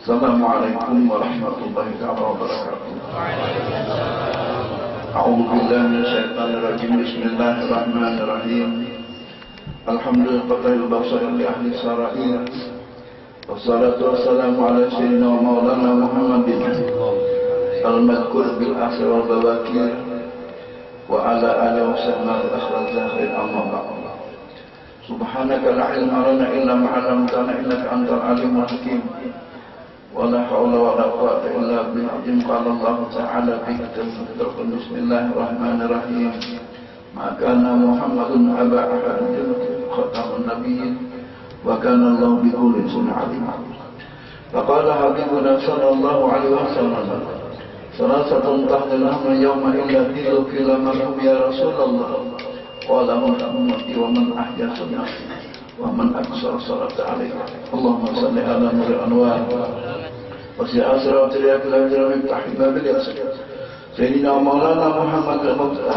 Assalamualaikum warahmatullahi wabarakatuh. A'udzu billahi minasyaitonir rajim. Bismillahirrahmanirrahim. Alhamdulillahil basair li ahli sara'il. Wassalatu wassalamu ala sayyidina wa maulana Muhammadin al-madhkur bil asr wal bawakir wa ala alihi wa sahbihi al-akhlaq zahirin amma ba'd. Subhanaka la ilma lana illa ma 'allamtana innaka antal alimul hakim. ولا حول ولا قوة إلا بالله. قال الله تعالى في كتابه بسم الله الرحمن الرحيم. ما كان محمد أبا أحد خاتم النبيين وكان الله بكل شيء عليم. فقال حبيبنا صلى الله عليه وسلم ثلاثة تحملهم يوم إلا ذل في لمرهم يا رسول الله. قال من أمتي ومن أحيا سنتي ومن أكثر صلاة عليه. اللهم صل على نور الأنوار وسع أسرى وترياك الأجر من تحت باب اليسر سيدنا مولانا محمد المبتدأ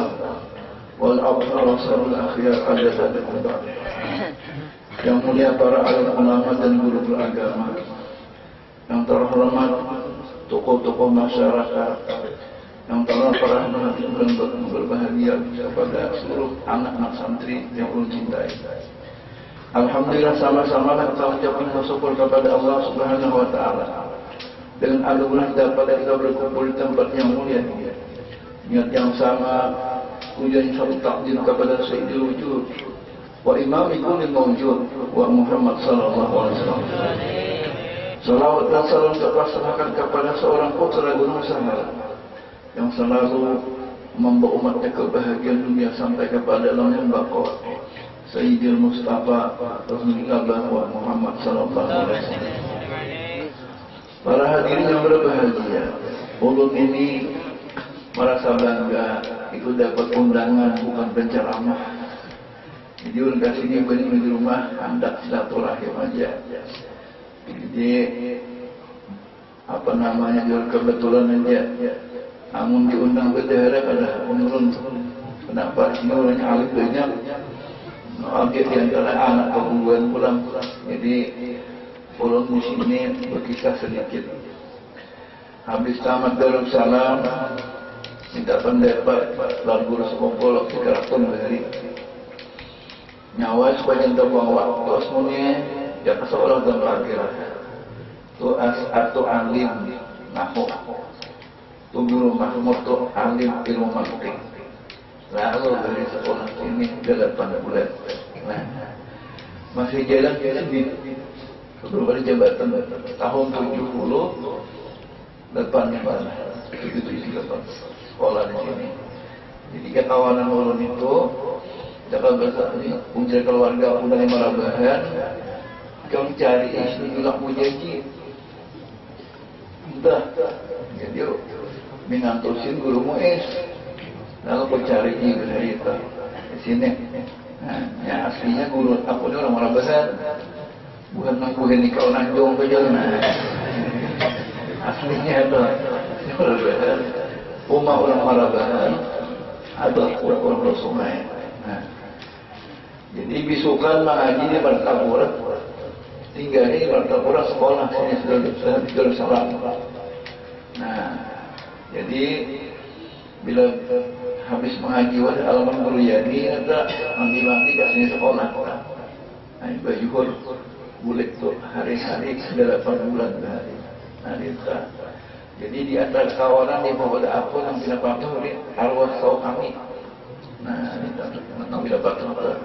والأبصار وصار الأخيار عدد العباد. Yang mulia para alim ulama dan guru beragama, yang terhormat tokoh-tokoh masyarakat, yang terhormat dan berbahagia kepada seluruh anak-anak santri yang ulun cintai. Alhamdulillah sama-sama kita mengucapkan syukur kepada Allah Subhanahu wa taala. Dengan anugerah dapat kita berkumpul di tempat yang mulia. Niat yang sama, pujian satu takdir kepada Sayyidul Wujud wa Imam Kulli Mawjud wa Muhammad sallallahu alaihi wasallam. Salawat dan salam terpasrahkan kepada seorang putra gunung Sahara yang selalu membawa umatnya kebahagiaan dunia sampai kepada alam yang baqo. Sayyidil Mustafa Rasulullah wa Muhammad sallallahu alaihi wasallam. Para hadirin yang berbahagia, ulun ini merasa bangga itu dapat undangan bukan penceramah. Jadi ulun kasih ini di rumah hendak silaturahim aja. Jadi apa namanya jual kebetulan aja. Namun diundang bendera pada ulun. Kenapa sini ulunnya alif banyak? Objek di antara anak kebubuhan pulang. Jadi ulun di sini berkisah sedikit. Habis tamat Darussalam, minta pendapat dan guru sekumpul 300 hari. Nyawa sepanjang terbuang waktu semuanya ya seolah dan akhirah. Tu atau alim nahu. Tu guru mahmud tu alim ilmu mantiq. Lalu dari sekolah ini 8 bulan. Nah, masih jalan sedikit. Belum ada jabatan tahun 70 depannya mana? Itu sekolah di sini. Jadi kawanan ulun itu jangan bahasa ini punya keluarga udah yang merabahan. Kau cari istri bilang mau janji. Entah. Jadi minantusin guru muis. Lalu kau cari ini dari itu di sini. Nah, yang aslinya guru aku ini orang merabahan. Bukan mengkuhin di kau nanjong ke jalan. Aslinya ada marabahan. Umah orang marabahan ada orang sungai. Nah, jadi bisukan mengaji di Martapura. Tinggal di Martapura sekolah sini sudah di Darussalam. Nah, jadi bila habis mengaji wajah alaman guru yani ada mandi-mandi ke sini sekolah. Nah, baju boleh tuh hari-hari 8 bulan berhari. Nah, kita. Jadi di antara kawanan yang membawa aku yang tidak patuh di arwah saw kami. Nah, kita tidak patuh apa?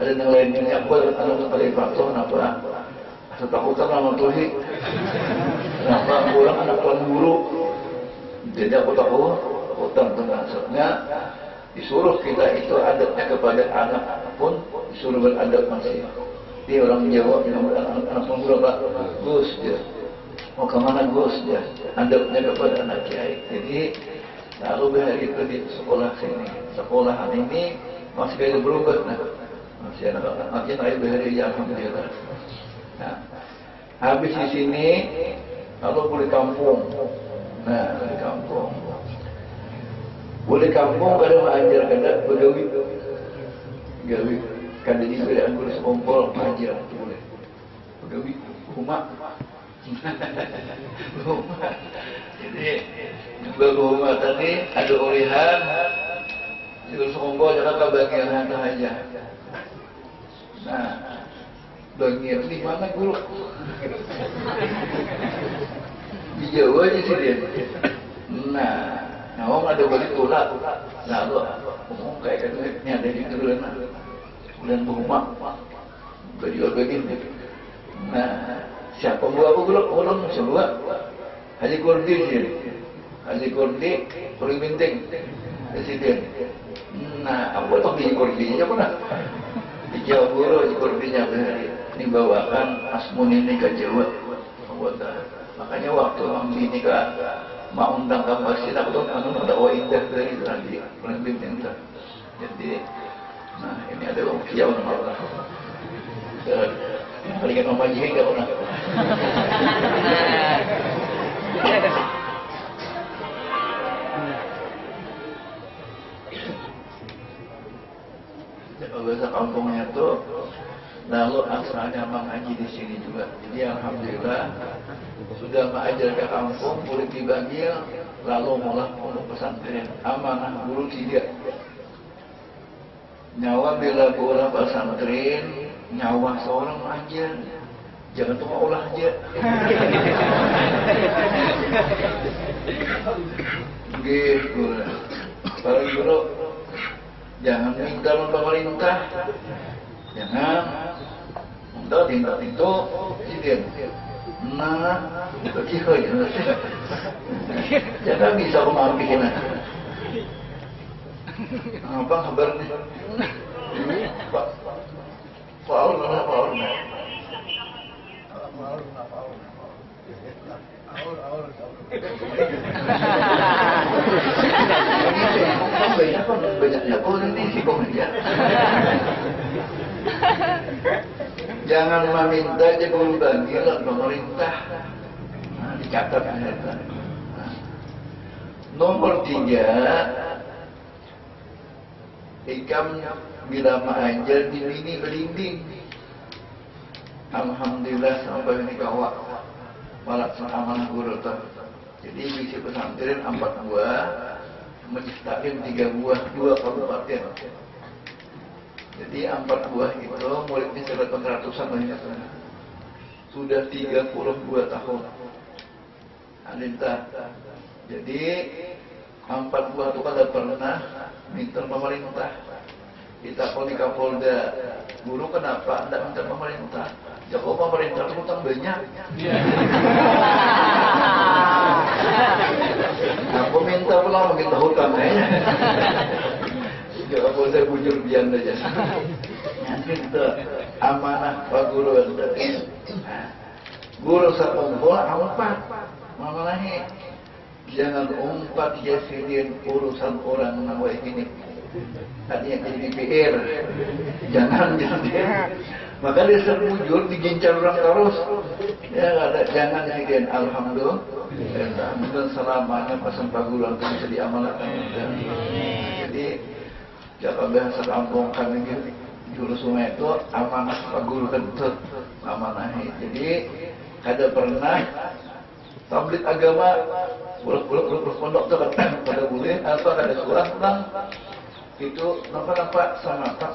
Ada yang lainnya aku ada yang patuh apa? Setakutan lama tuhi. Kenapa pulang anak tuan guru? Jadi aku tahu utang termasuknya disuruh kita itu adabnya kepada anak pun disuruh beradab masih. Dia orang menjawab anak muda Pak Gus dia mau kemana Gus dia adabnya kepada anak kiai. Jadi lalu hari itu di sekolah sini sekolahan ini masih kayak berubah masih anak-anak makin air hari ya alhamdulillah. Nah habis di sini lalu boleh kampung. Nah di kampung boleh kampung kadang ajar kadang begawi Kan jadi keadaan boleh sekumpul mengajar boleh. Pegawai rumah Jadi berhubungan tadi ada ulihan, terus ngomong jangan bagian hantu aja. Nah, bagian di mana guru? Di Jawa aja sih dia. Nah, orang ada balik tulak. Nah, lo ngomong kayak ini ada di turunan, bulan berumah, baju begini. Nah, siapa buat aku guru? Orang semua. Haji Kurdi sih. Haji Kurdi, paling penting presiden. Nah, apa tuh Haji Kurdinya mana? Di Jawa guru Haji Kurdinya ini bawakan Asmun ini ke Jawa. Makanya waktu orang ini ke mau undang ke masjid aku tuh ada indah dari tadi paling penting tuh. Jadi, nah ini ada orang Jawa nama Allah. Paling kan Mama Jiheng gak pernah. Bahasa kampungnya tuh, lalu asalnya mengaji di sini juga. Jadi alhamdulillah sudah mengajar ke kampung, murid dibagi, lalu mulai untuk pesantren. Amanah guru tidak. Nyawa bila bola pesantren, nyawa seorang ajar. Jangan tuh olah aja. Gitu. Kalau guru jangan minta pemerintah, jangan minta itu presiden. Nah, begitu ya. Jangan bisa memampikin. Apa kabarnya? Pak Paul. Banyaknya politisi kemudian. Jangan meminta jebol bagian pemerintah. Nah, dicatat aja. Nomor 3, ikam bila mengajar di mini belimbing. Alhamdulillah sampai ini kawak malah amanah guru tuh. Jadi visi pesantren 4 buah, Majlis Taklim 3 buah, 2 kabupaten. Jadi 4 buah itu muridnya 100-an banyak. Sudah 32 tahun. Alinta. Jadi 4 buah itu kada pernah minta pemerintah. Kita pun di Kapolda, guru kenapa tidak minta pemerintah? Joko pemerintah itu utang banyak. Aku minta pulang minta hutang kayaknya. Joko Kapolda bujur biang aja. Nanti itu amanah Pak Guru. Guru sekumpul 4. Mamanahi jangan umpat jasidin urusan orang nawai ini. Tadi yang jadi DPR, jangan. Maka dia serbujur digincar orang terus. Ya ada, jangan presiden. Alhamdulillah, dan selamanya pesan Pak Guru itu bisa diamalkan. Jadi jaga bahasa kampung kami Juru Sungai itu amanah Pak Guru kentut amanahi. Jadi ada pernah tablik agama buluk pondok pada boleh atau ada surat tentang itu nampak sama tak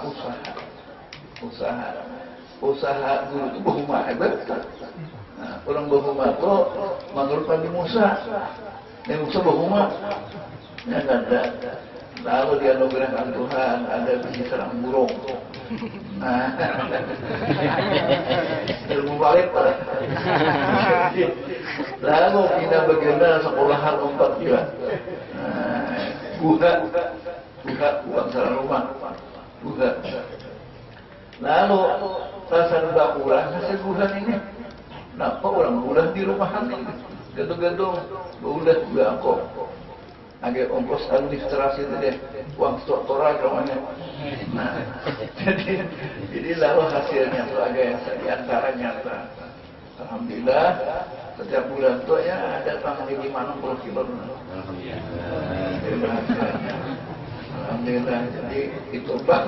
usaha guru itu bahuma hebat. Nah, orang bahuma itu menurut Nabi Musa bahuma ya ada. Lalu dianugerahkan Tuhan ada biji serang burung. Nah, ilmu balik lah. Lalu kita bagaimana sekolahan 4 juga. Buka uang sarang rumah. Buka. Lalu sasaran bakulah hasil bulan ini. Kenapa orang bulan di rumahan ini? Gantung-gantung udah aku. Agak ongkos administrasi itu deh, uang struktural namanya. Nah, jadi lalu hasilnya itu agak diantaranya. Alhamdulillah setiap bulan tuh ya ada tanggal 50 kilo. Alhamdulillah. Jadi itu bang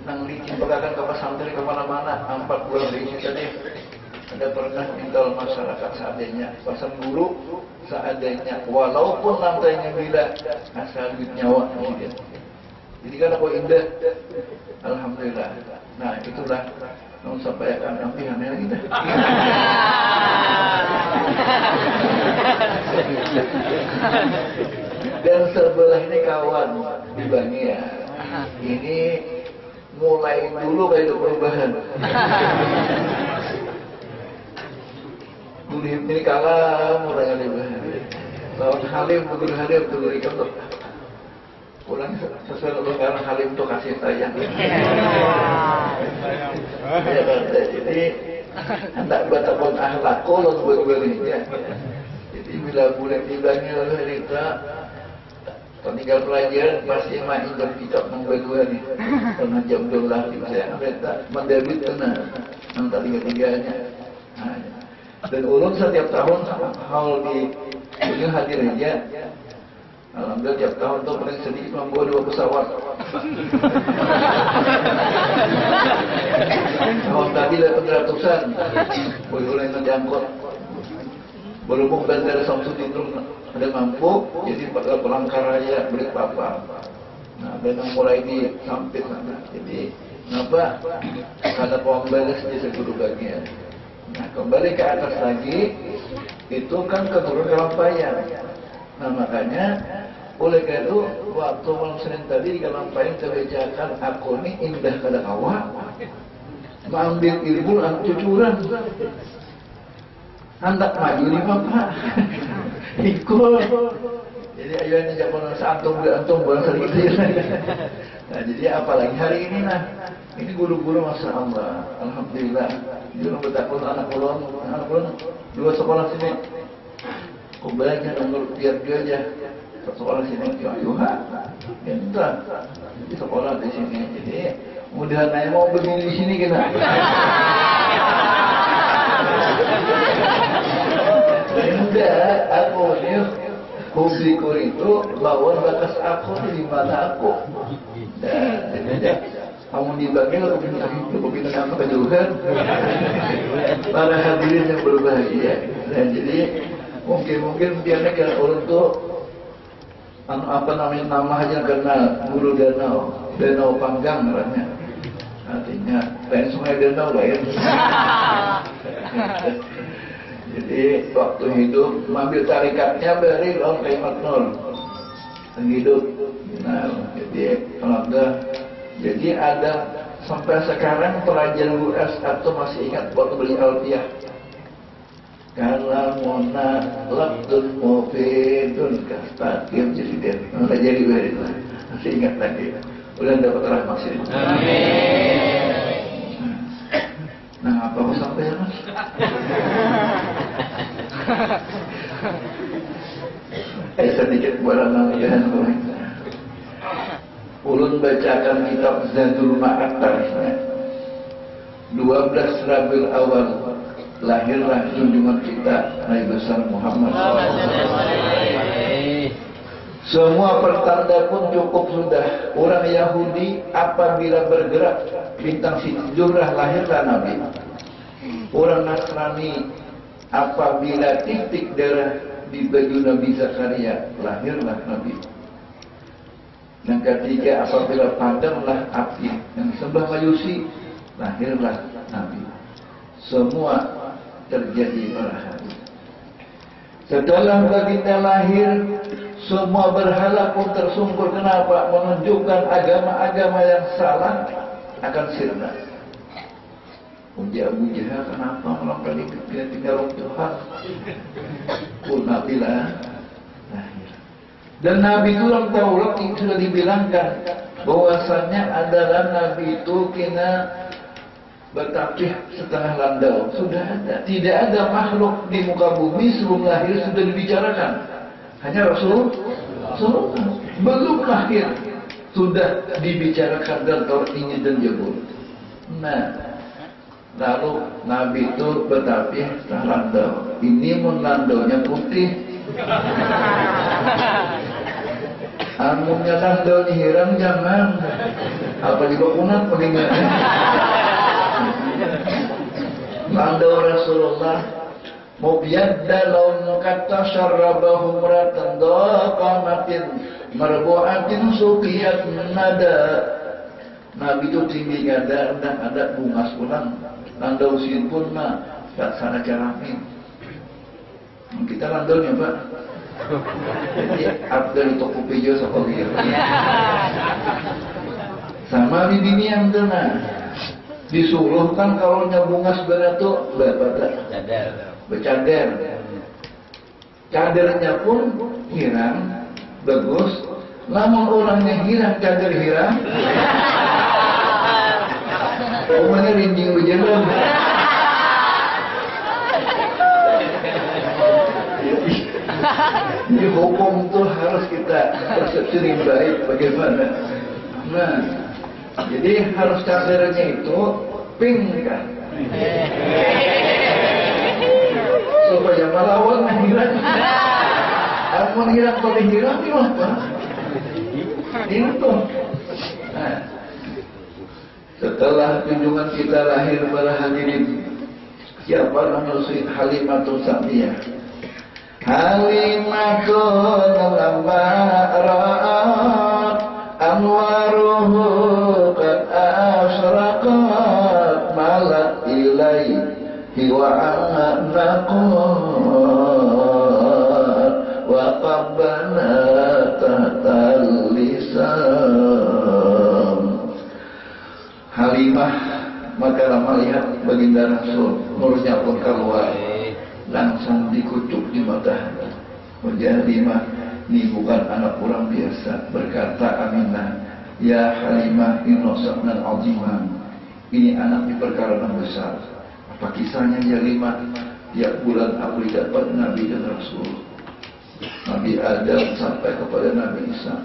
nang licin pegangan ke pesantren kemana-mana 4 bulan licin tadi. Anda pernah minta masyarakat seadanya, pasang guru seadanya, walaupun lantainya bila asal duit nyawa gitu. Jadi kan aku indah, alhamdulillah. Nah itulah yang sampai akan ambil lagi dah. Dan sebelah ini kawan di Bangia. Ini mulai dulu kayak perubahan. Dulu ini kalah mulai perubahan. Lawan Halim, Guru Halim, Guru Ikam tuh. Pulang sesuai dengan karena Halim tuh kasih sayang. Ya kan, jadi hendak bertakun akhlak kolon buat ya. Jadi bila boleh bilangnya cerita tinggal pelajaran pasti main jam kitab nombor 2 nih. Tengah jam 12 saya minta mendebit kena nanti tiga-tiganya. Dan ulun setiap tahun hal di ini hadir aja. Alhamdulillah tiap tahun tuh paling sedikit membawa 2 pesawat. Tahun tadi 800-an. Boleh menjangkut. Berhubung bandara Samsudin ada mampu, jadi pada Palangkaraya beli papa. Nah, dan mulai disampit sana. Jadi, kenapa? Karena pembalas di seluruh bagian. Nah, kembali ke atas lagi, itu kan keturun Kalampayan. Nah, makanya oleh karena itu waktu malam Senin tadi di Kalampayan terbacakan aku ini indah kada kawa, mengambil ilmu cucuran. Hendak maju di bapak ikut. Jadi ayahnya jangan santung bangsa gitu. Nah jadi apalagi hari ini nah ini guru-guru masya Allah, alhamdulillah. Dia bertakun anak ulun 2 sekolah sini. Kumpulnya nomor biar dia aja sekolah sini Yuha. Entah di sekolah di sini. Jadi mudah nanya mau begini di sini kita. Enggak, aku ini publiku itu lawan batas aku di mana aku. Dan kamu dibagi aku pindah apa kejauhan. Para hadirin yang berbahagia. Dan jadi mungkin biarnya kan orang tuh apa namanya nama aja kenal Guru Danau Panggang namanya. Artinya lain sungai Danau lain. Jadi waktu hidup mengambil tarikatnya dari lawan Kaimat Nur hidup. Nah, jadi alhamdulillah. Jadi ada sampai sekarang pelajar US atau masih ingat waktu beli Alfiah. Kalamuna labdun mufidun kastakim jadi jadi masih ingat lagi. Udah dapat rahmat sih. Amin. Nah, apa mau sampai ya mas? Sedikit bualan namanya. Ulun bacakan kitab Zadul Ma'ad 12 Rabiul Awal lahirlah junjungan kita Nabi besar Muhammad SAW. Semua pertanda pun cukup sudah. Orang Yahudi apabila bergerak bintang Sijurah lahirlah Nabi. Orang Nasrani apabila titik darah di baju Nabi Zakaria lahirlah Nabi. Yang ketiga apabila padamlah api yang sebelah Majusi lahirlah Nabi. Semua terjadi pada hari. Setelah baginda lahir, semua berhala pun tersungkur. Kenapa? Menunjukkan agama-agama yang salah akan sirna. Uji Abu Jahal kenapa melakukan tinggal Tuhan? Nabi lah. Dan Nabi itu dalam Taurat sudah dibilangkan bahwasannya adalah Nabi itu kena bertakbir setengah landau. Sudah ada. Tidak ada makhluk di muka bumi sebelum lahir sudah dibicarakan. Hanya Rasulullah belum lahir sudah dibicarakan dalam Taurat ini dan Zabur. Nah, lalu Nabi itu bertakbir setengah landau. Ini mun landaunya putih. Anunya landau hiram jangan. Apa juga kunat mendingan. Landau Rasulullah mubiyadda laun kata syarrabahu muratan doqamatin marbu'atin sukiyat nada. Nabi itu tinggi gada dan ada bunga pulang. Landau sin pun mah tak sana jaramin. Kita landaunya Pak. Jadi Abdul toko pejo sekolah. Sama bibi yang tenang. Disuruh kan kalau nyabungas beratuk bercadar. Cadarnya pun hilang, bagus. Namun orangnya hilang, cadar hilang. Omanya rinjing berjalan. Jadi hukum itu harus kita persepsi yang baik bagaimana. Nah, jadi harus cadarnya itu pink kan, supaya melawan hilang. Aku hilang kalau hilang gimana? Itu. Nah, setelah kunjungan kita lahir para hadirin, siapa namanya Halimatus Sa'diyah? Halimatun lamma ra'at anwaruhu qad asraqat malat ilaihi wa anaqat wa qabbana tahtal lisan. Halimah maka melihat baginda Rasul, nurnya pun keluar, langsung dikucuk di matanya. Halimah ini bukan anak orang biasa. Berkata Aminah, ya Halimah innosabnan azimah. Ini anak di perkara yang besar. Apa kisahnya ya Halimah? Tiap bulan aku dapat Nabi dan Rasul, Nabi Adam sampai kepada Nabi Isa.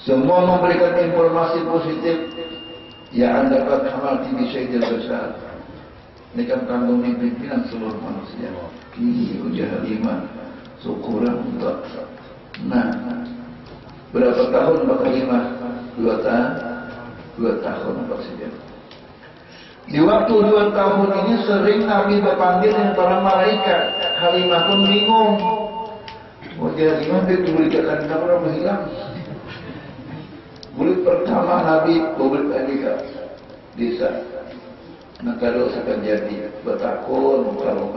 Semua memberikan informasi positif. Ya anda kan hamal tinggi syaidir besar. Ini kan kandung pimpinan seluruh manusia. Kini ujian Halimah syukuran untuk. Nah, berapa tahun Pak Halimah? 2 tahun Pak Presiden. Di waktu 2 tahun ini sering Nabi berpanggil dengan para malaikat. Halimah pun bingung. Ujian Halimah itu berikan kabar menghilang. Bulan pertama Nabi bulan kedua desa. Nah kalau akan jadi bertakun kalau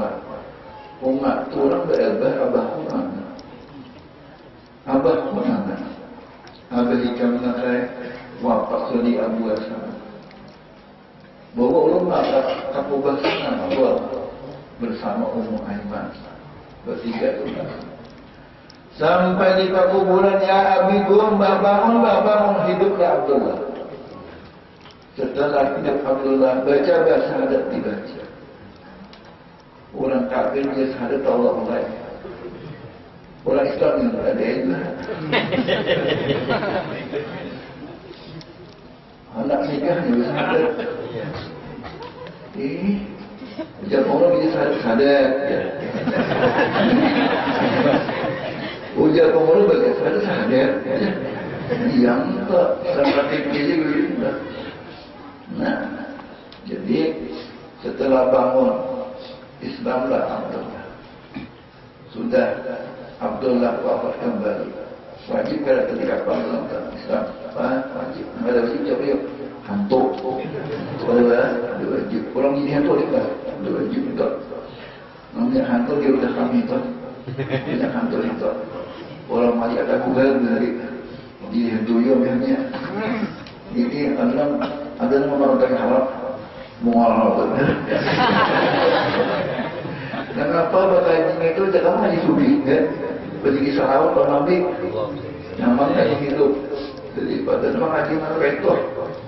umat turang berabah abah mana? Abah mana? Abah ikam nakai wapak sudi abu asana. Bawa ulama kapu basana bawa bersama Ummu Aiman bertiga itu. Sampai di kuburan ya Abigum, bangun hiduplah Abdullah. Setelah hidup Abdullah, baca syahadat dibaca. Orang kafir dia syahadat Allah lain. Orang Islam yang berada itu. Anak nikah juga syahadat. Ujar orang bisa syahadat. Ujar pemuluh bagi sadar yang tak seperti ini juga. Nah, jadi setelah bangun Islamlah Abdullah. Sudah Abdullah wafat kembali. Wajib pada ketika bangun Islam. Wajib. Ada wajib siapa yuk? Hantu. Ada wajib. Orang ini hantu dia tak. Ada wajib tak. Namanya hantu dia sudah kami tak. Dia hantu itu. Orang mati ada kugal dari di dunia misalnya. Ini ada nama orang harap mual benar. Dan apa bakal itu jangan haji subi kan? Bagi sahabat para Nabi nyaman kayak hidup. Jadi pada nama haji mana itu.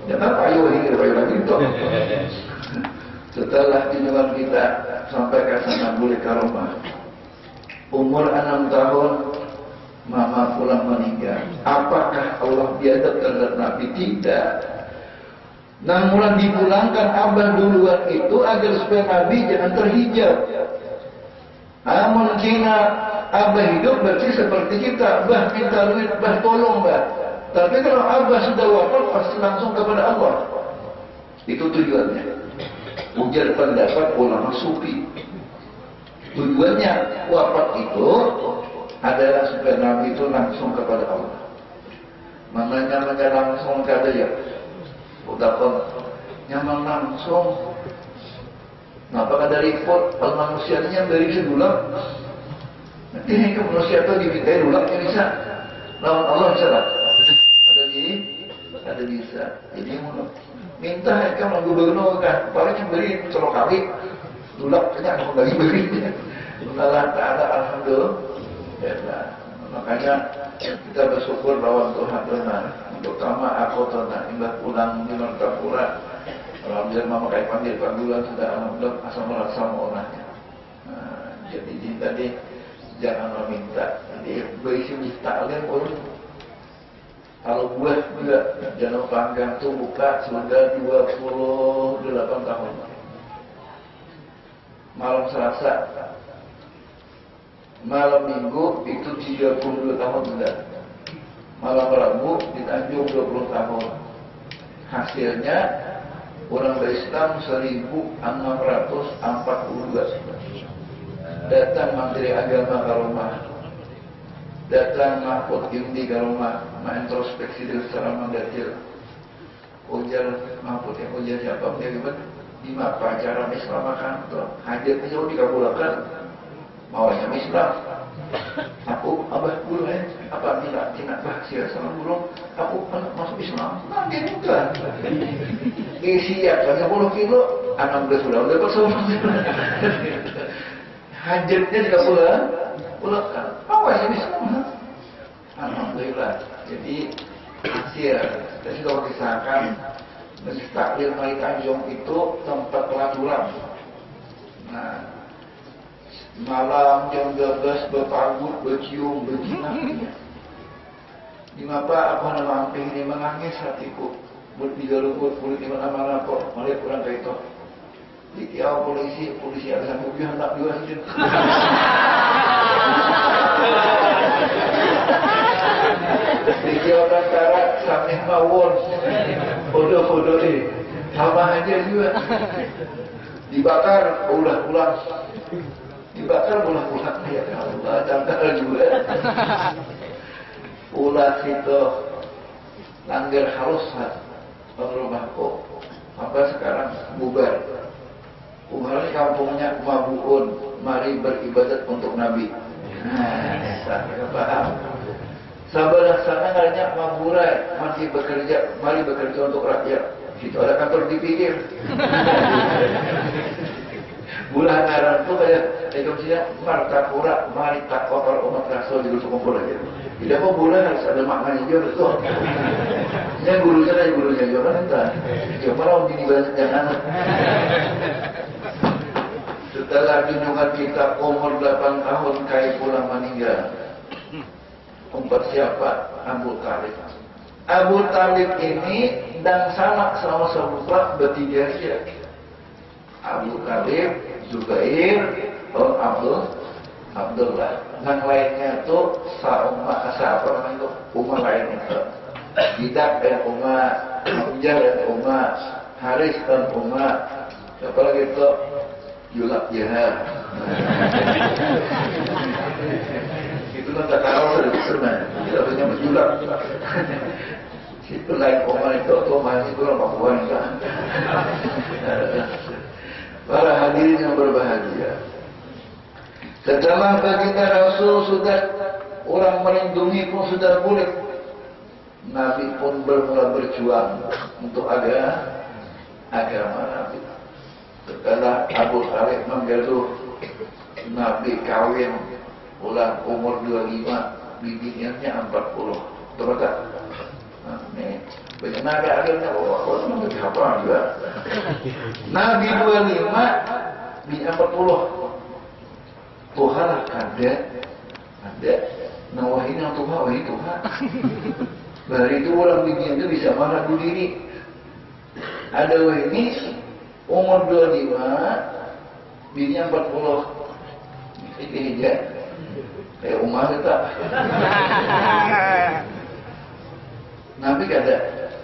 Jangan payu lagi itu. Setelah kunjungan kita sampai ke sana boleh ke rumah. Umur 6 tahun mama pulang meninggal. Apakah Allah biadab terhadap Nabi? Tidak. Namun dipulangkan abah duluan itu agar supaya Nabi jangan terhijab. Namun kina abah hidup berarti seperti kita. Bah minta duit, bah tolong bah. Tapi kalau abah sudah wafat pasti langsung kepada Allah. Itu tujuannya. ujar pendapat ulama sufi. Tujuannya wafat itu adalah supaya Nabi itu langsung kepada Allah. Namanya langsung kepada ya. Udah nyaman langsung. Nah, apakah dari report manusianya dari sedulang? Nanti ke manusia itu dimintai dulaknya bisa. Lawan Allah bisa tak? Ada bisa. Jadi minta kan gubernur kan, paling beri 3 kali. Dulaknya aku bagi. Allah Ta'ala alhamdulillah. Ya, makanya kita bersyukur lawan Tuhan benar. Terutama aku tanah imbah pulang di Martapura. Alhamdulillah mama kayak panggilan sudah alhamdulillah asal merasa orangnya. Jadi tadi jangan meminta. Jadi berisi taklim pun kalau buah juga jangan panggang tuh buka sudah 28 tahun. Malam Selasa, malam Minggu itu 32 tahun sudah. Malam Rabu di Tanjung 20 tahun. Hasilnya orang Islam 1642. Datang Menteri Agama ke rumah, datang Mahfud Gimdi ke rumah, introspeksi diri secara mendatil. Ujar Mahfud yang ujar siapa dia gimana? Di mana cara Islam makan tuh hajat jauh dikabulkan, maunya Islam. Aku abah guru apa tidak bahasa sama guru, aku masuk Islam. Nah dia bukan. Isi ya 30 kilo, 16 sudah bersama. Hajatnya juga pulakan. Apa sih Islam? Alhamdulillah. Jadi hasil. Kita sudah kisahkan Masjid Taklim Mai Tanjung itu tempat pelaturan. Nah, malam jam 12 berpagut, bercium, berzina. Di mana apa nama amping ini menangis hatiku. Bertiga lembut, kulit di mana-mana kok. Melihat kurang kayak itu. Dikira polisi ada sanggup hendak dua saja. Dikira tentara samih mawon, foto-foto ini sama aja juga. Dibakar, ulah pulang. Dibakar, ulah pulang. Ya Allah, tentara juga. Ulah situ langgar halus rumahku. Sampai sekarang bubar. Umar kampungnya Mabuun, mari beribadat untuk Nabi. Saya paham. Sabar sana hanya Maburai, masih bekerja, mari bekerja untuk rakyat. Situ ada kantor dipikir. Bulan Naran itu kayak Indonesia Martapura, mari takwa para umat Rasul di kumpul aja. Tidak mau bulan harus ada maknanya juga betul. Yang gurunya juga kan. Cuma orang bini banyak jangan. Setelah junjungan kita umur 8 tahun kai pulang meninggal. Tempat siapa? Abu Talib. Abu Talib ini dan sama saudara bertiga saja. Abu Talib, Zubair, Abdullah. Yang lainnya itu umat lainnya itu. Tidak dan umat, Hamzah dan umat, Haris dan umat. Siapa lagi itu? Julak Jahar. Itu kan tak tahu dari sana. Tidak punya berjulak. Situ lain umat itu otomatis itu orang Papua kan. Para hadirin yang berbahagia. Setelah baginda Rasul sudah orang melindungi pun sudah boleh. Nabi pun bermula berjuang untuk agama Nabi. Setelah Abu Talib menggaduh Nabi kawin ulang umur 25, bibinya 40. Betul tak? Ini banyak nabi akhirnya orang lebih apa juga. Nabi 25, bibinya 40. Tuhan ada. Nah wahai yang Tuhan, wahai Tuhan. Dari itu orang bibinya itu bisa marah diri. Ada wahai ini umur 25, bininya 40. Ini hijab. Kayak Umar itu. Nabi kata,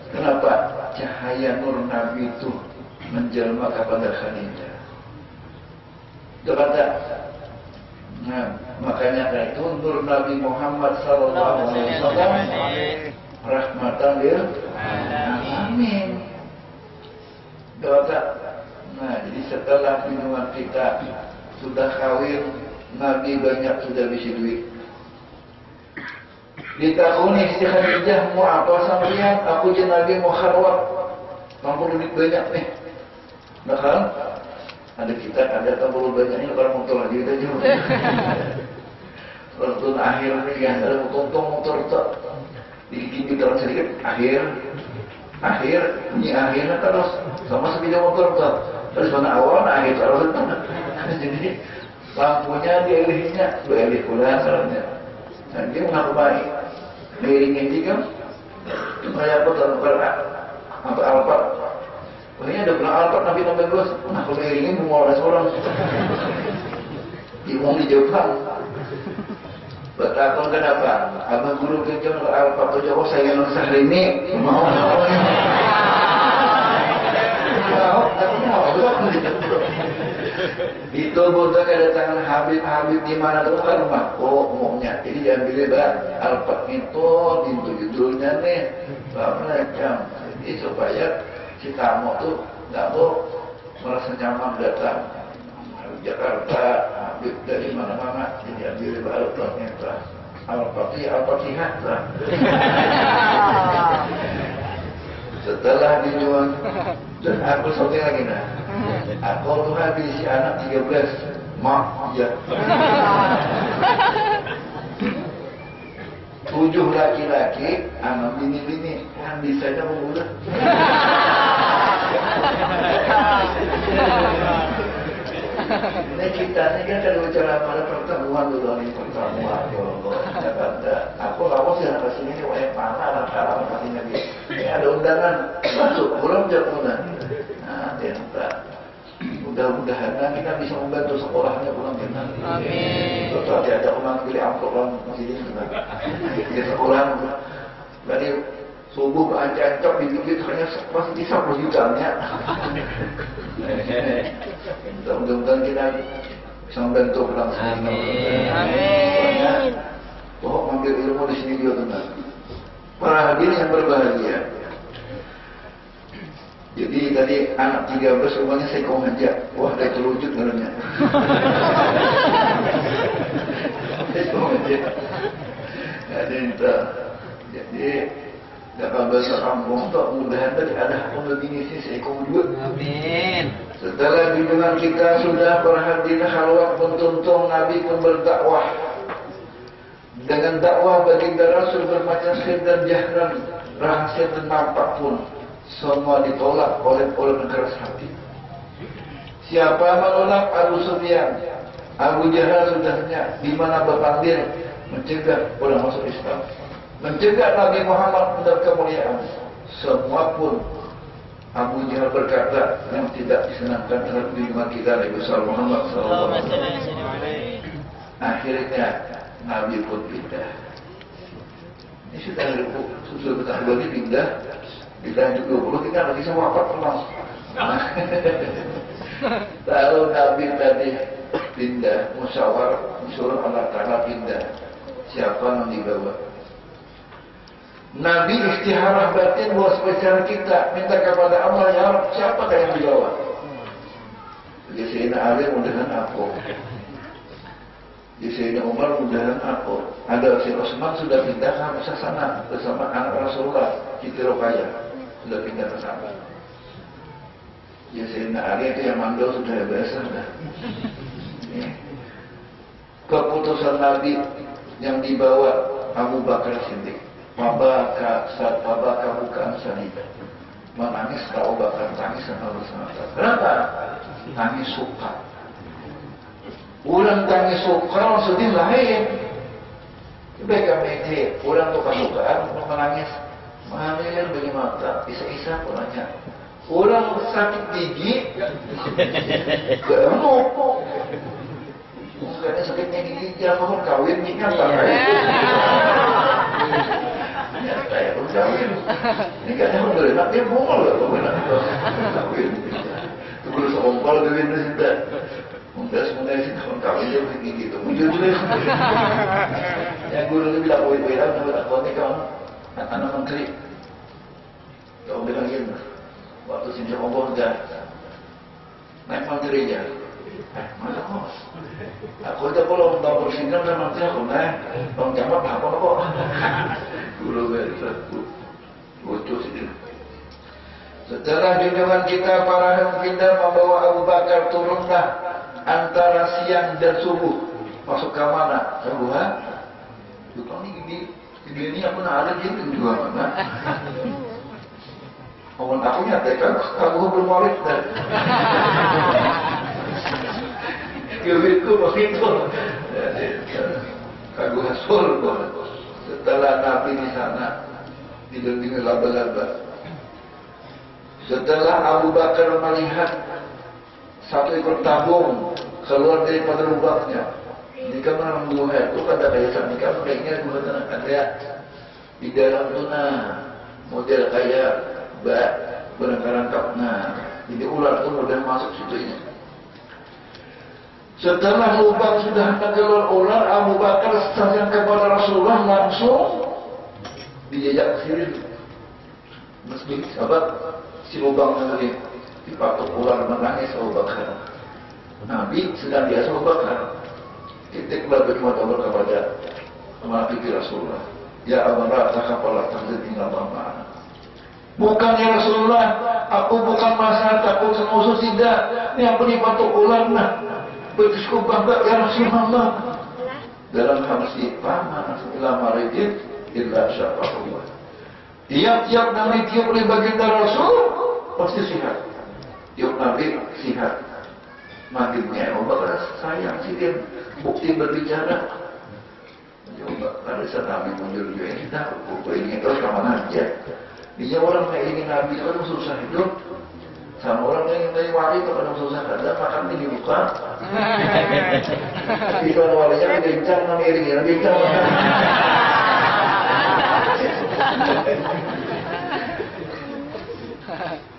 kenapa cahaya nur Nabi itu menjelma kepada Khadijah. Kepada nah, makanya itu nur Nabi Muhammad sallallahu alaihi wasallam rahmatan lil alamin. Nah, jadi setelah minuman kita sudah kawin, Nabi banyak sudah bisa duit. Ditakuni si Khadijah, mau apa sampeyan? Aku jeung Nabi mau kharwat. Mampu duit banyak nih. Nah kan? Ada kita ada tambah banyaknya orang motor aja kita juga. Waktu akhir nih ya, ada motor tak dikit orang sedikit akhir ini akhirnya terus sama sepeda motor tak terus mana awal akhir terus jadi lampunya dialihnya dialih pulang soalnya. Nah dia mengaku baik miringin juga supaya aku tak berat apa alpat. Pokoknya ada bilang alpat Nabi bos, nah kalau miringin mau ada seorang diomong di Jepang. Bertakon kenapa? Abang guru kejam alpat tu jauh saya yang sehari ini mau. Itu butuh kedatangan Habib di mana tuh kan rumah. Oh umumnya, jadi diambil alpat itu judulnya nih, macam. Jadi supaya si tamu tuh nggak mau merasa nyaman datang Jakarta, Habib dari mana-mana, jadi ambil alpatnya lah. Al-Fatihah lah. Setelah dijual dan aku sampai lagi nah. Aku tuh habis si anak 13 mak ya. 7 laki-laki, anak bini-bini kan bisanya membunuh. Ini kita ini kan ada bicara pada pertemuan dulu nih pertemuan Jakarta. Aku lawas yang ke sini banyak mana anak-anak katanya dia. Ini ada undangan masuk belum jamunan. Nah, ternyata mudah-mudahan kita bisa membantu sekolahnya pulang kita. Amin. Setelah ada orang pilih amplop orang masih di sana. Di sekolah dari subuh ke ancam dikit hanya pasti 10 jutanya. Mudah-mudahan kita bisa membantu pulang sini. Amin. Pokok mengambil ilmu di sini juga tenang. Para hadirin yang berbahagia. Jadi tadi anak 13 rumahnya saya kau ngajak. Wah, dia terwujud ngaranya. Saya kau ngajak. Jadi dapat bahasa kampung tak mudahan tadi ada kombinasi seekor juga. Amin. Setelah junjungan kita sudah berhadirin khalwat mentuntung Nabi pun berdakwah. Dengan dakwah baginda Rasul bermacam sir dan jahran, rahasia dan nampak pun semua ditolak oleh keras hati. Siapa menolak Abu Sufyan, Abu Jahal sudahnya di mana berpandir mencegah orang masuk Islam, mencegah Nabi Muhammad mendapat kemuliaan. Semua pun Abu Jahal berkata yang tidak disenangkan terhadap lima kita Nabi Muhammad SAW. Akhirnya Nabi pun pindah. Ini sudah betah lagi pindah juga 20 kita lagi sama apa termas. Lalu Nabi tadi pindah, musyawarah, disuruh Allah Ta'ala pindah. Siapa yang dibawa? Nabi istiharah batin buat spesial kita, minta kepada Allah, ya Rabb, siapa yang dibawa? Jadi Sayyidina Ali mudahan aku. Jadi Sayyidina Umar mudahan aku. Ada Sayyidina Utsman sudah pindah ke sana bersama anak Rasulullah, Siti Ruqayyah sudah pindah ke sana. Ya Sayyidina Ali itu yang mandor sudah biasa dah. Keputusan Nabi yang dibawa Abu Bakar Siddiq. Pabaka bukan sadida. Menangis Abu Bakar tangis sama bersama. Kenapa? Tangis suka. Ulang tangis suka maksudnya lain. Baik kami ulang tuh kasukaan menangis. Mengalir bagi mata, bisa-bisa pulangnya. Orang sakit gigi, gemuk. Bukannya sakitnya gigi, jangan kawin nih kan tak kawin. Ternyata ya kawin. Ini kan yang berenak dia bongol lah kawin. kompal ke Windows itu. Mungkin semuanya sih kawin dia begitu. Muncul juga. Yang guru itu bilang wira menurut aku ini kamu anak menteri. Kamu bilang gitu. Waktu simpan kompal enggak. Naik menterinya. Mana kok? Aku aja kalau mau bersinggung sama menteri aku naik. Bang Jamal apa kok? Guru itu lucu sih. Setelah junjungan kita para kita membawa Abu Bakar turunlah antara siang dan subuh. Masuk ke mana? Subuhan. Bukan ini apa ada gitu juga mana? Ngomong aku nyatakan aku bermurid dan itu begitu. Kagu hasul. Setelah Nabi di sana didampingi laba-laba. Setelah Abu Bakar melihat satu ekor tabung keluar daripada lubangnya, jika menang dua itu pada kayak nikah mereka dua ada di dalam tuna model kayak berangkat jadi ular pun udah masuk situ ini. Setelah lubang sudah keluar ular, Abu Bakar sayang kepada Rasulullah langsung dijajak sirih masjid sahabat si lubang tadi dipatok ular menangis Abu Bakar. Nabi sedang biasa Abu Bakar titik berkhidmat Allah kepada menghadapi Rasulullah. Ya Abu Bakar takaplah terjadinya lama. Bukan ya Rasulullah, aku bukan masalah takut sama musuh tidak. Ini aku dipatok ular nah. Betisku bangga ya Rasulullah. Dalam hadis paman setelah marijid illa syafa'ullah. Tiap-tiap Nabi tiup oleh baginda Rasul pasti sihat. Tiup Nabi sihat. Makinnya Abu Bakar sayang sih dia bukti berbicara. Coba pada saat Nabi muncul juga ini tahu ini terus kemana aja. Dia orang yang ingin Nabi itu kan susah hidup. Sama orang yang ingin wali itu kan susah ada makan ini dibuka. Tapi kalau walinya bincang nama iringnya bincang.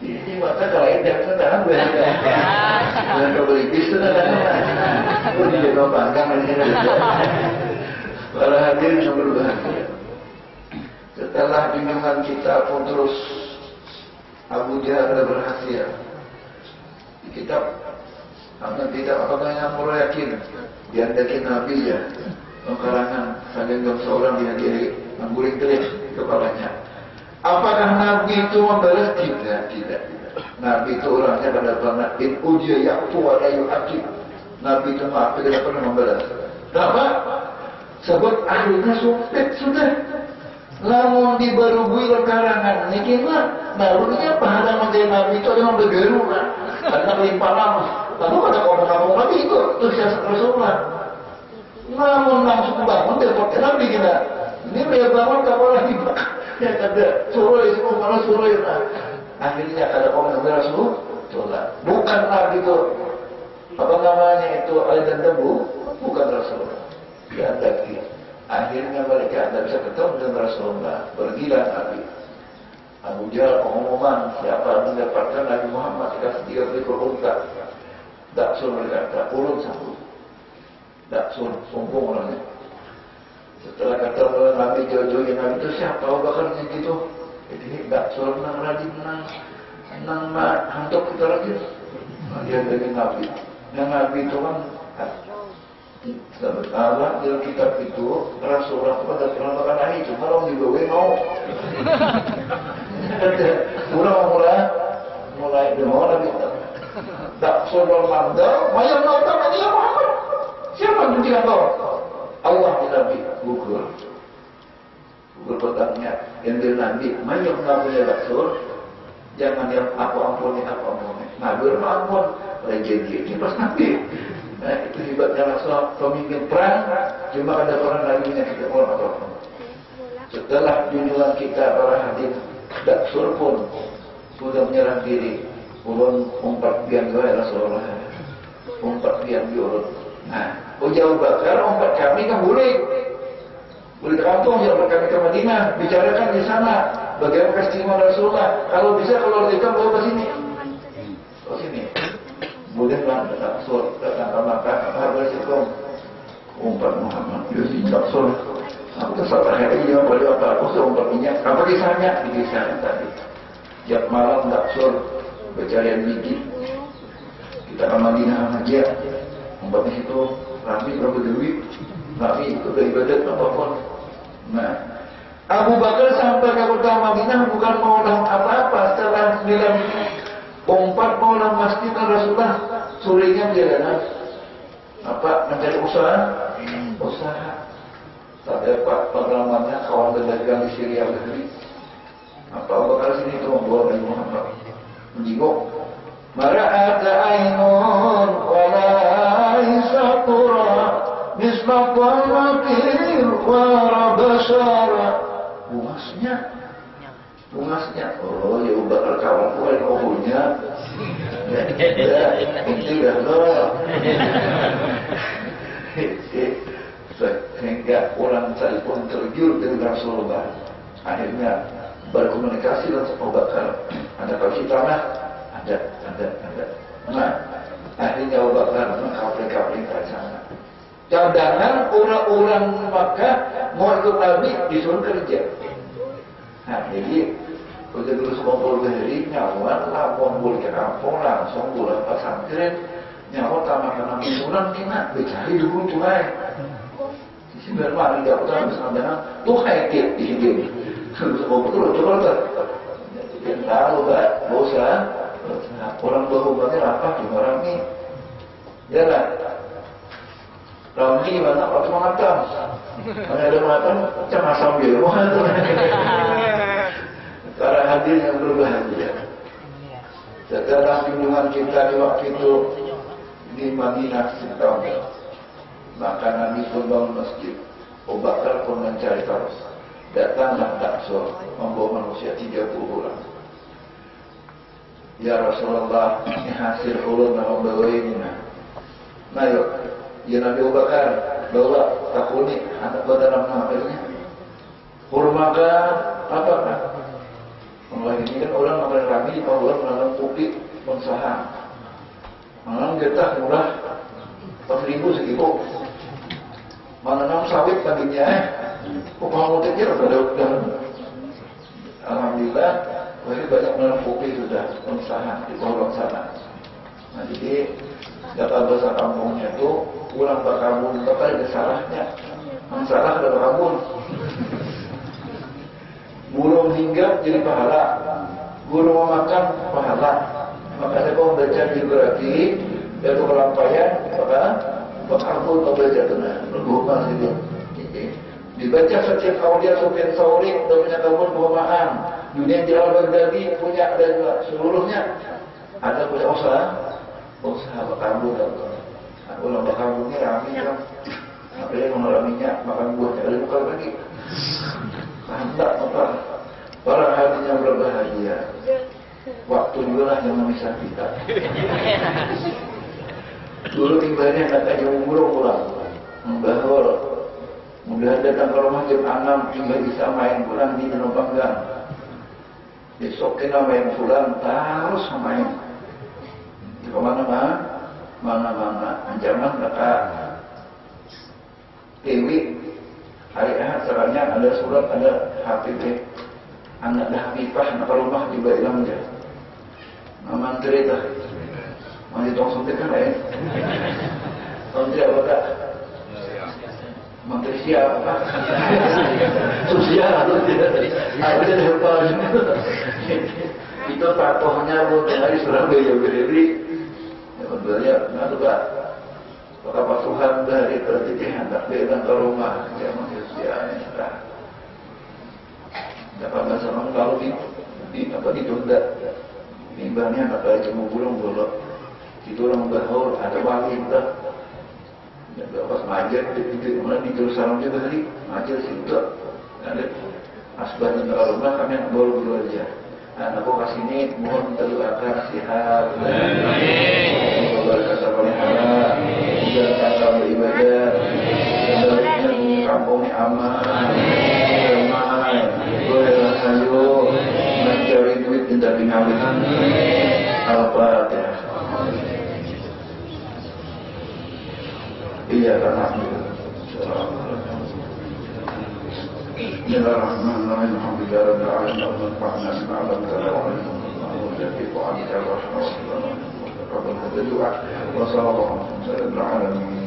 Ini mata kalau ini yang sedang beda. Dan kalau iblis itu ada. Oh dia mau panggang ini. Para hadirin yang berbahagia. Setelah junjungan kita pun terus Abu Jahal berhasil. Di kitab karena tidak apakah yang mulai yakin diandakin Nabi ya karangan saling seorang dihadiri mengguling telik kepalanya. Apakah Nabi itu membalas? Tidak. Nabi itu orangnya pada pernah in ujiya yaktu wa la yu'aqib. Nabi itu maaf tidak pernah membalas. Kenapa? Sebab akhirnya sudah lamun dibarugui karangan niki mah barunya pahala menjadi Nabi itu memang bergeru kan karena melimpah lama. Lalu ada orang kampung Nabi itu siasat Rasulullah. Namun langsung bangun telepon ke Nabi kita. Ini dia bangun kapal lagi ya ada suruh semua mana suruh akhirnya ada orang yang Rasulullah bukan Nabi itu apa namanya itu air dan debu bukan Rasulullah dia lagi. Akhirnya mereka tidak bisa ketemu dengan Rasulullah. Pergilah Nabi. Abu Jahal pengumuman siapa mendapatkan Nabi Muhammad dikasih 3 ekor unta. Daksul berkata, ulun sambut. Daksul, sombong orangnya. Setelah kata Nabi jauh-jauhin Nabi itu siapa? Abu Bakar gitu. Jadi Daksul menang rajin menang hantuk kita rajin. Dia dari Nabi. Dan Nabi itu kan Allah dalam kitab itu Rasulullah pada pernah makan air cuma orang dibawa mau mulai demor lagi tak suruh mandor mayat mandor Nabi Muhammad siapa yang menjadi kau Allah di Nabi gugur petangnya yang dari Nabi mayat Nabi Rasul jangan yang aku ampuni Nabi ampun legend ini pas Nabi. Nah, itu hebatnya Rasulullah pemimpin perang cuma ada orang lain yang tidak mau apa-apa. Setelah junjungan kita para hadir Daksul pun sudah menyerah diri ulun umpat biang gaya Rasulullah umpat biang diurut. Nah Abu Bakar umpat kami kan boleh kampung jangan kami ke Madinah bicarakan di sana bagaimana keistimewaan Rasulullah kalau bisa kalau kita bawa ke sini taksur datang ke Makkah Assalamualaikum umpat Muhammad Yusuf taksur aku tersalah iya pada apa aku seumpat minyak apa kisahnya tadi tiap malam taksur pencarian biji kita ke Madinah aja umpatnya situ Nabi berapa duit Nabi itu dari ibadat apapun. Nah Abu Bakar sampai ke kota Madinah bukan mau apa-apa setelah 9 mau masjid Rasulullah sorenya perjalanan apa mencari usaha sampai Pak pengalamannya kawan berdagang di Syria berdiri apa Abu Bakar sini itu membawa Nabi Muhammad menjenguk mara'at ainun wala isatura misla qamatir wa rabashara bungasnya oh ya Abu Bakar kawan gue yang ohulnya itu dah loh sehingga orang tadi pun tergiur dengan Rasulullah akhirnya berkomunikasi dengan Abu Bakar ada kasih tanah ada nah akhirnya Abu Bakar mengkapling ke sana cadangan orang-orang Makkah mau ikut Nabi disuruh kerja nah jadi begitu sekumpul hari nyawa lapor boleh ke kampung langsung bulan pesantren nyawa tamat bulan kena dicari dulu tunai di sini bermari dia utara bersama tuh kayak di sini sekumpul betul jadi tahu gak bosan orang berhubungan apa di orang ini ya lah Ramli mana waktu mengatakan mana ada mengatakan macam asam dia para hadir yang berbahagia. Setelah kunjungan kita di waktu itu di Madinah setahun, maka Nabi pun bangun masjid. Abu Bakar pun mencari terus. Datanglah taksur membawa manusia 30 orang. Ya Rasulullah, ini hasil ulun nama bawa ini. Nah yuk, ya Nabi Abu Bakar bawa takuni anak dalam namanya. Kurmakan apakah? Mulai ini kan orang makan rami, orang menanam kopi, mensaha. Menanam getah murah, 4.000 segitu. Menanam sawit tadinya, kok mau kecil udah. Alhamdulillah, ini banyak menanam kopi sudah, mensaha di pohon sana. Nah jadi data bahasa kampungnya itu pulang ke kampung, tapi ada salahnya. Salah ada kampung. Guru meninggal jadi pahala, guru memakan pahala. Makanya kau baca biografi dari pelampaian, maka ampun kau baca tenang, berhubungan itu. Dibaca setiap aulia Sufyan Tsauri dan punya kampung perumahan, dunia jalan berbagi punya dan seluruhnya ada punya usaha berkambung dan ulang berkambungnya rame kan, apalagi mengolah minyak makan buahnya ada bukan lagi. Mantap apa? Para hadirin yang berbahagia. Waktu juga lah yang memisah kita. Dulu timbanya katanya umur pulang, membahor. Mudah datang ke rumah jam 6 hingga bisa main pulang di Danau Panggang. Besok kita main pulang terus main. Di mana-mana. Ancaman kata Dewi. Hari Ahad caranya ada surat, ada HPP anak dah Hafifah, nak rumah juga hilang dia menteri dah masih tong suntik kan menteri apa tak? Menteri siapa? Sosial atau tidak? Ada lupa itu patohnya buat hari Surabaya berdiri ya betulnya, nah itu Pak Bapak Tuhan dari terjadi hendak datang ke rumah ya manusianya dah. Dapat masalah kalau ditunda, limbahnya nak lagi mau pulang bolak. Itu orang bahor ada wali dah. Dan pas majer itu mana di jurusan juga tadi majer situ ada asbahnya ke rumah kami nak baru dulu aja. Anakku kasih ini mohon terdoakan sehat. Amin. Berkah pahala. Dan kata beribadah. Dan kampungnya aman. Damai. Bolehlah sayu. Mencari duit tidak tinggal. Al-Fatihah. إياك نعبد بسم الله الرحمن الرحيم الحمد لله رب العالمين ونفعنا بما علمتنا وعلمنا وجزاك عنك الرحمة والسلام وصلى الله على العالمين.